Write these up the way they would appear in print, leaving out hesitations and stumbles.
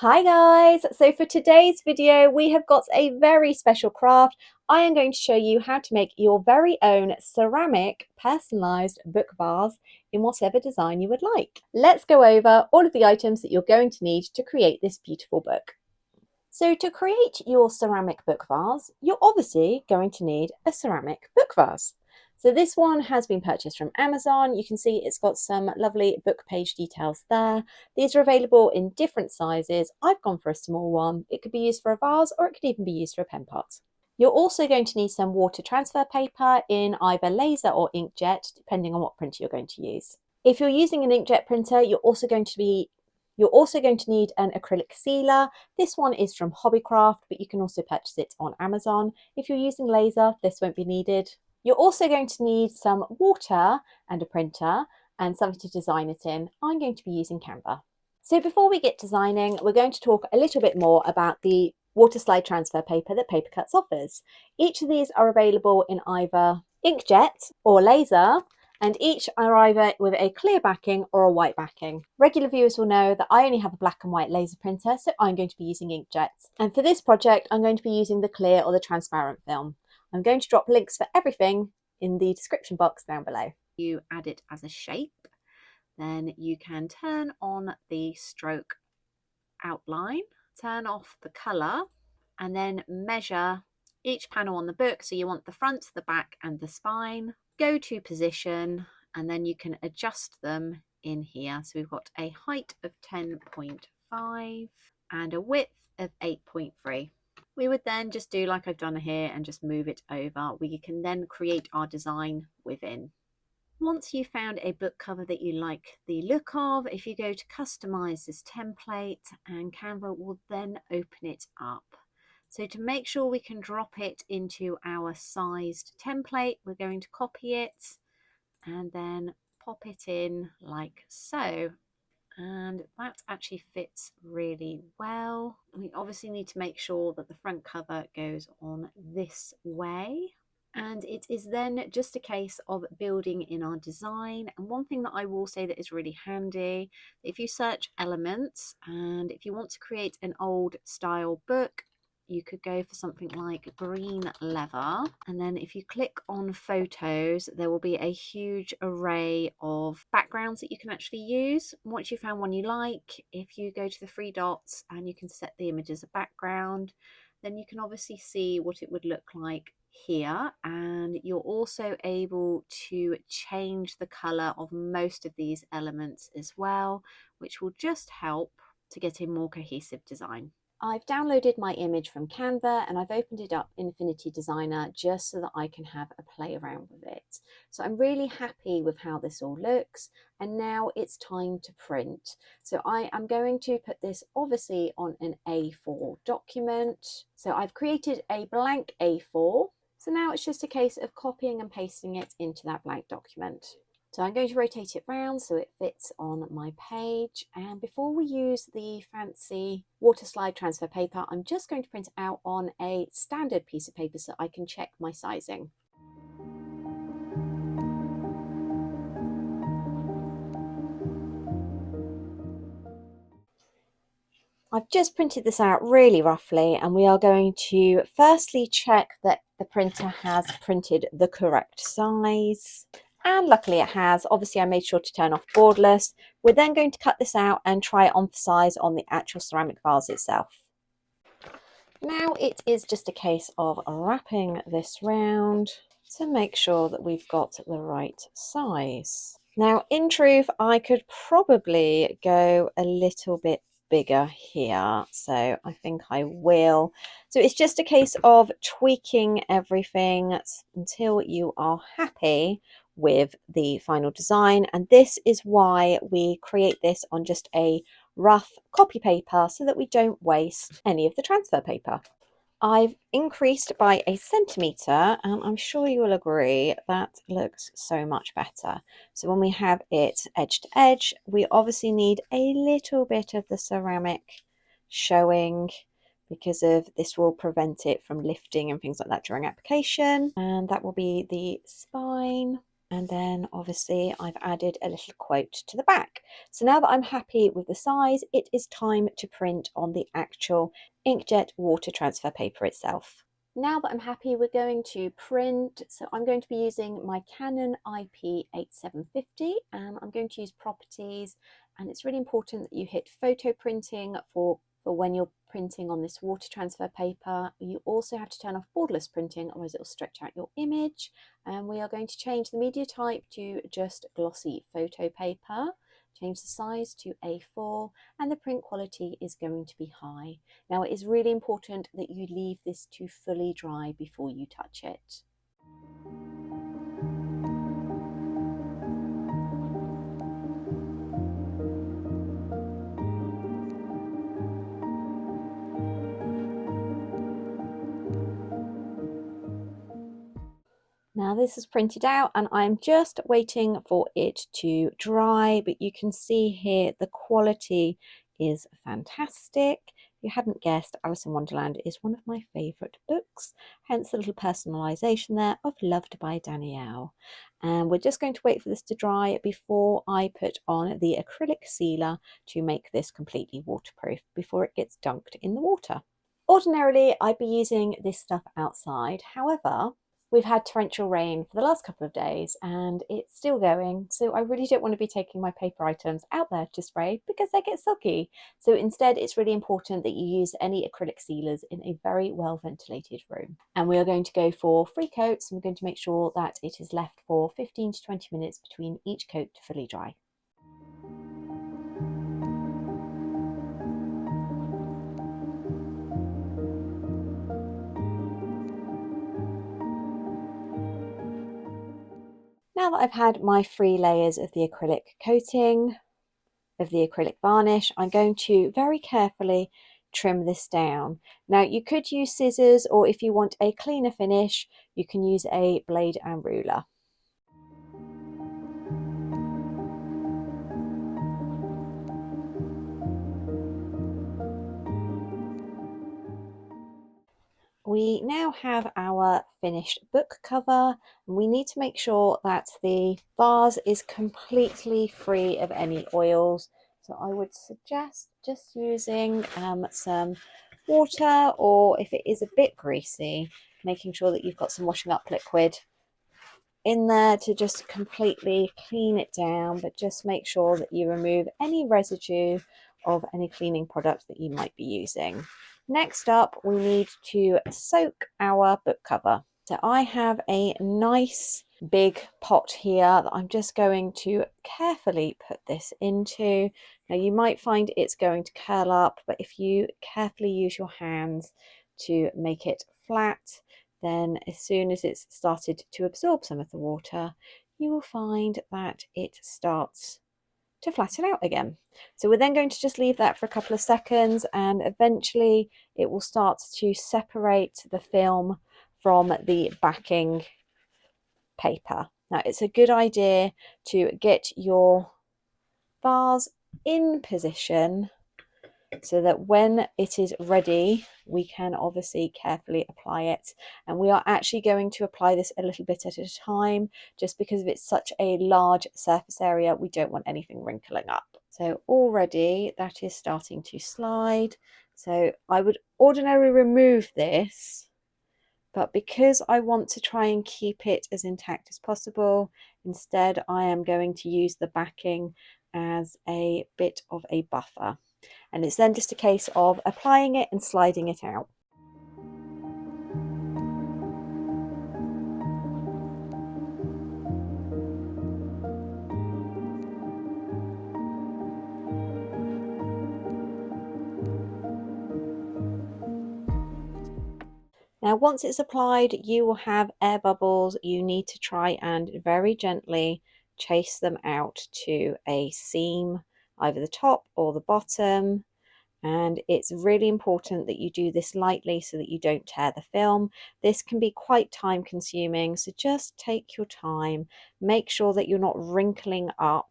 Hi guys! So for today's video we have got a very special craft. I am going to show you how to make your very own ceramic personalised book vase in whatever design you would like. Let's go over all of the items that you're going to need to create this beautiful book. So to create your ceramic book vase, you're obviously going to need a ceramic book vase. So this one has been purchased from Amazon. You can see it's got some lovely book page details there. These are available in different sizes. I've gone for a small one. It could be used for a vase or it could even be used for a pen pot. You're also going to need some water transfer paper in either laser or inkjet, depending on what printer you're going to use. If you're using an inkjet printer, you're also going to need an acrylic sealer. This one is from Hobbycraft, but you can also purchase it on Amazon. If you're using laser, this won't be needed. You're also going to need some water and a printer and something to design it in. I'm going to be using Canva. So before we get designing, we're going to talk a little bit more about the Waterslide transfer paper that Paper Cutz offers. Each of these are available in either inkjet or laser, and each are either with a clear backing or a white backing. Regular viewers will know that I only have a black and white laser printer, so I'm going to be using inkjet. And for this project, I'm going to be using the clear or the transparent film. I'm going to drop links for everything in the description box down below. You add it as a shape, then you can turn on the stroke outline, turn off the colour, and then measure each panel on the book. So you want the front, the back and the spine. Go to position and then you can adjust them in here. So we've got a height of 10.5 and a width of 8.3. We would then just do like I've done here and just move it over. We can then create our design within. Once you've found a book cover that you like the look of, if you go to customize this template, and Canva will then open it up. So to make sure we can drop it into our sized template, we're going to copy it and then pop it in like so. And that actually fits really well. We obviously need to make sure that the front cover goes on this way. And it is then just a case of building in our design. And one thing that I will say that is really handy, if you search elements and if you want to create an old style book, you could go for something like green leather, and then if you click on photos there will be a huge array of backgrounds that you can actually use. Once you found one you like, if you go to the three dots and you can set the image as a background, then you can obviously see what it would look like here, and you're also able to change the color of most of these elements as well, which will just help to get a more cohesive design. I've downloaded my image from Canva and I've opened it up in Affinity Designer just so that I can have a play around with it. So I'm really happy with how this all looks, and now it's time to print. So I am going to put this obviously on an A4 document. So I've created a blank A4. So now it's just a case of copying and pasting it into that blank document. So I'm going to rotate it round so it fits on my page. And before we use the fancy Waterslide transfer paper, I'm just going to print it out on a standard piece of paper so I can check my sizing. I've just printed this out really roughly, and we are going to firstly check that the printer has printed the correct size. And luckily it has. Obviously I made sure to turn off borderless. We're then going to cut this out and try it on for size on the actual ceramic vase itself. Now it is just a case of wrapping this round to make sure that we've got the right size. Now in truth I could probably go a little bit bigger here, so I think I will. So it's just a case of tweaking everything until you are happy with the final design, and this is why we create this on just a rough copy paper so that we don't waste any of the transfer paper. I've increased by 1 centimetre, and I'm sure you will agree that looks so much better. So when we have it edge to edge, we obviously need a little bit of the ceramic showing, because of this will prevent it from lifting and things like that during application. And that will be the spine. And then obviously I've added a little quote to the back. So now that I'm happy with the size, it is time to print on the actual inkjet water transfer paper itself. Now that I'm happy, we're going to print. So I'm going to be using my Canon IP8750 and I'm going to use properties. And it's really important that you hit photo printing for when you're printing on this water transfer paper. You also have to turn off borderless printing, otherwise it will stretch out your image. And we are going to change the media type to just glossy photo paper, change the size to A4, and the print quality is going to be high. Now it is really important that you leave this to fully dry before you touch it. Now this is printed out and I'm just waiting for it to dry, but you can see here the quality is fantastic. If you hadn't guessed, Alice in Wonderland is one of my favourite books, hence the little personalisation there of Loved by Danielle. And we're just going to wait for this to dry before I put on the acrylic sealer to make this completely waterproof before it gets dunked in the water. Ordinarily, I'd be using this stuff outside. However, we've had torrential rain for the last couple of days and it's still going, so I really don't want to be taking my paper items out there to spray because they get soggy. So instead it's really important that you use any acrylic sealers in a very well ventilated room. And we are going to go for 3 coats and we're going to make sure that it is left for 15 to 20 minutes between each coat to fully dry. Now that I've had my 3 layers of the acrylic coating, of the acrylic varnish, I'm going to very carefully trim this down. Now you could use scissors, or if you want a cleaner finish, you can use a blade and ruler. We now have our finished book cover and we need to make sure that the vase is completely free of any oils. So I would suggest just using some water, or if it is a bit greasy, making sure that you've got some washing up liquid in there to just completely clean it down, but just make sure that you remove any residue of any cleaning product that you might be using. Next up, we need to soak our book cover. So I have a nice big pot here that I'm just going to carefully put this into. Now you might find it's going to curl up, but if you carefully use your hands to make it flat, then as soon as it's started to absorb some of the water, you will find that it starts to flatten out again. So we're then going to just leave that for a couple of seconds and eventually it will start to separate the film from the backing paper. Now it's a good idea to get your vase in position so that when it is ready, we can obviously carefully apply it. And we are actually going to apply this a little bit at a time, just because it's such a large surface area, we don't want anything wrinkling up. So already that is starting to slide. So I would ordinarily remove this, but because I want to try and keep it as intact as possible, instead I am going to use the backing as a bit of a buffer. And it's then just a case of applying it and sliding it out. Now once it's applied, you will have air bubbles. You need to try and very gently chase them out to a seam, either the top or the bottom. And it's really important that you do this lightly so that you don't tear the film. This can be quite time consuming, so just take your time. Make sure that you're not wrinkling up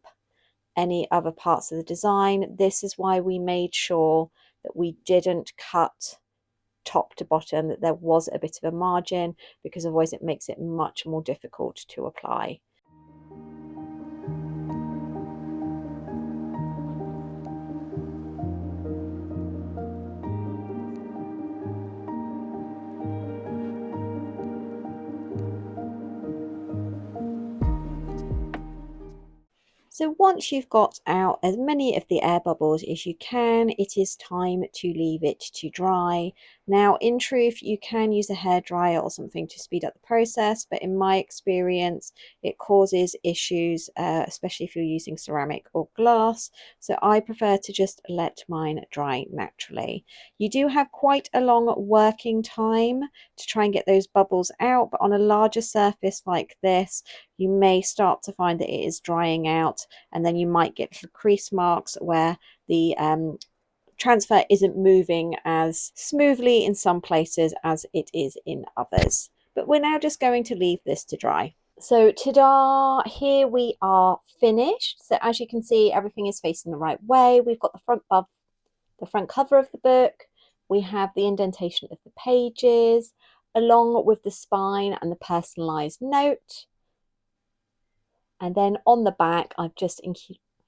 any other parts of the design. This is why we made sure that we didn't cut top to bottom, that there was a bit of a margin, because otherwise it makes it much more difficult to apply. So once you've got out as many of the air bubbles as you can, it is time to leave it to dry. Now, in truth, you can use a hairdryer or something to speed up the process, but in my experience, it causes issues, especially if you're using ceramic or glass. So I prefer to just let mine dry naturally. You do have quite a long working time to try and get those bubbles out, but on a larger surface like this, you may start to find that it is drying out, and then you might get crease marks where the transfer isn't moving as smoothly in some places as it is in others. But we're now just going to leave this to dry. So ta-da, here we are finished. So as you can see, everything is facing the right way. We've got the front cover of the book. We have the indentation of the pages, along with the spine and the personalised note. And then on the back, I've just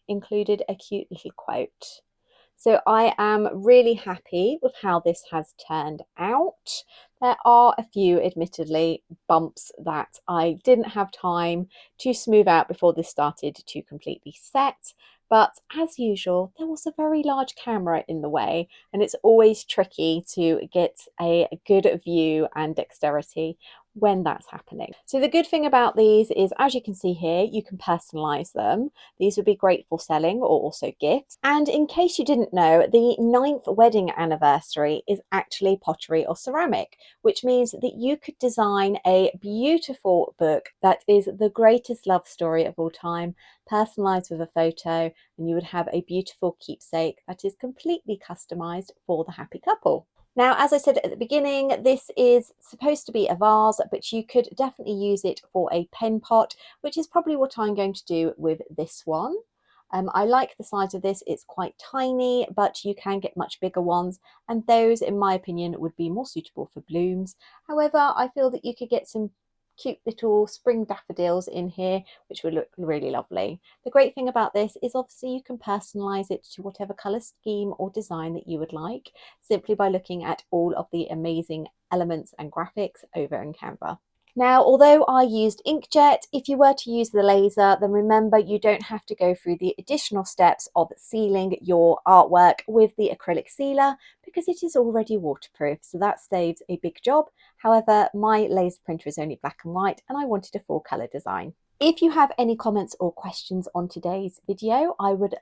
included a cute little quote. So I am really happy with how this has turned out. There are a few, admittedly, bumps that I didn't have time to smooth out before this started to completely set. But as usual, there was a very large camera in the way, and it's always tricky to get a good view and dexterity when that's happening. So the good thing about these is, as you can see here, you can personalize them. These would be great for selling or also gifts. And in case you didn't know, the 9th wedding anniversary is actually pottery or ceramic, which means that you could design a beautiful book that is the greatest love story of all time, personalized with a photo, and you would have a beautiful keepsake that is completely customized for the happy couple. Now, as I said at the beginning, this is supposed to be a vase, but you could definitely use it for a pen pot, which is probably what I'm going to do with this one. I like the size of this. It's quite tiny, but you can get much bigger ones, and those, in my opinion, would be more suitable for blooms. However, I feel that you could get some cute little spring daffodils in here, which would look really lovely. The great thing about this is obviously you can personalize it to whatever color scheme or design that you would like, simply by looking at all of the amazing elements and graphics over in Canva. Now, although I used inkjet, if you were to use the laser, then remember you don't have to go through the additional steps of sealing your artwork with the acrylic sealer because it is already waterproof, so that saves a big job. However, my laser printer is only black and white and I wanted a full colour design. If you have any comments or questions on today's video, I would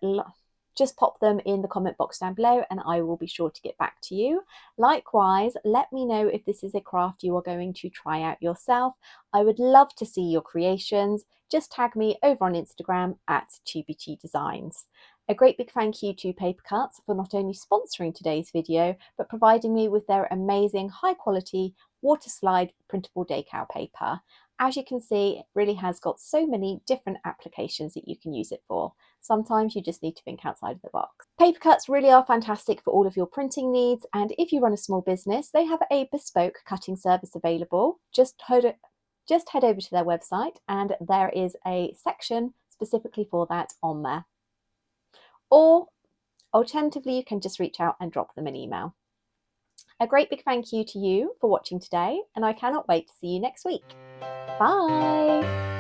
just pop them in the comment box down below and I will be sure to get back to you. Likewise, let me know if this is a craft you are going to try out yourself. I would love to see your creations. Just tag me over on Instagram at ChibiChiDesigns. A great big thank you to Paper Cutz for not only sponsoring today's video, but providing me with their amazing high quality Waterslide printable decal paper. As you can see, it really has got so many different applications that you can use it for. Sometimes you just need to think outside of the box. Paper Cutz really are fantastic for all of your printing needs, and if you run a small business, they have a bespoke cutting service available. Just head over to their website and there is a section specifically for that on there. Or alternatively, you can just reach out and drop them an email. A great big thank you to you for watching today, and I cannot wait to see you next week. Bye!